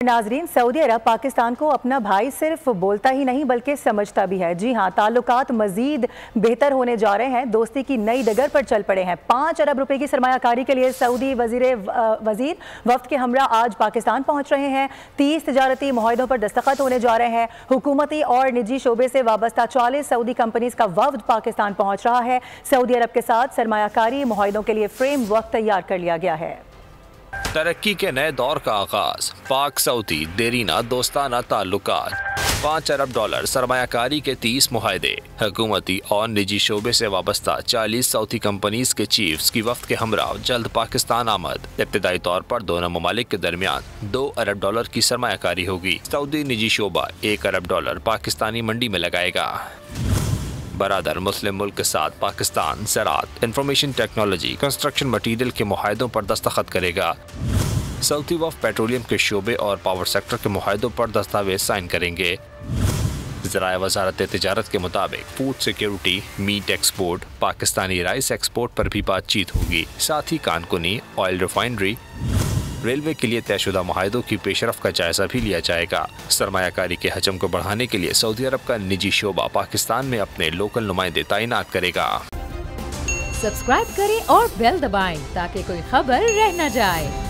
नाजरीन, सऊदी अरब पाकिस्तान को अपना भाई सिर्फ बोलता ही नहीं बल्कि समझता भी है। जी हां, ताल्लुकात मजीद बेहतर होने जा रहे हैं, दोस्ती की नई डगर पर चल पड़े हैं। 5 अरब रुपए की सरमायाकारी के लिए सऊदी वजीर वफ्द के हमरा आज पाकिस्तान पहुंच रहे हैं। 30 तजारती मुआहदों पर दस्तखत होने जा रहे हैं। हुकूमती और निजी शोबे से वाबस्ता 40 सऊदी कंपनीज का वफ्द पाकिस्तान पहुंच रहा है। सऊदी अरब के साथ सरमायाकारी मुआहदों के लिए फ्रेम वर्क तैयार कर लिया गया है। तरक्की के नए दौर का आगाज, पाक सऊदी देरीना दोस्ताना ताल्लुकात, 5 अरब डॉलर सरमायाकारी के 30 मुआहदे, हुकूमती और निजी शोबे से वाबस्ता 40 सऊदी कंपनीज के चीफ्स की वफ्द के हमरा जल्द पाकिस्तान आमद। इब्तदाई तौर पर दोनों ममालिक के दरमियान 2 अरब डॉलर की सरमायाकारी होगी। सऊदी निजी शोबा 1 अरब डॉलर पाकिस्तानी मंडी में लगाएगा। बरादर मुस्लिम मुल्क के साथ पाकिस्तान ज़राअत, इंफॉर्मेशन टेक्नोलॉजी, कंस्ट्रक्शन मटीरियल के मुआहदों पर दस्तखत करेगा। सऊदी वफ़द पेट्रोलियम के शोबे और पावर सेक्टर के मुआहदों पर दस्तावेज साइन करेंगे। ज़राए वज़ारत तिजारत के मुताबिक food security, meet export, Pakistani rice export पर भी बातचीत होगी। साथ ही कानकुनी ऑयल रिफाइनरी, रेलवे के लिए तयशुदा मुआहदों की पेशरफ का जायजा भी लिया जाएगा। सरमायाकारी के हजम को बढ़ाने के लिए सऊदी अरब का निजी शोबा पाकिस्तान में अपने लोकल नुमाइंदे तैनात करेगा। सब्सक्राइब करें और बेल दबाएं ताकि कोई खबर रह न जाए।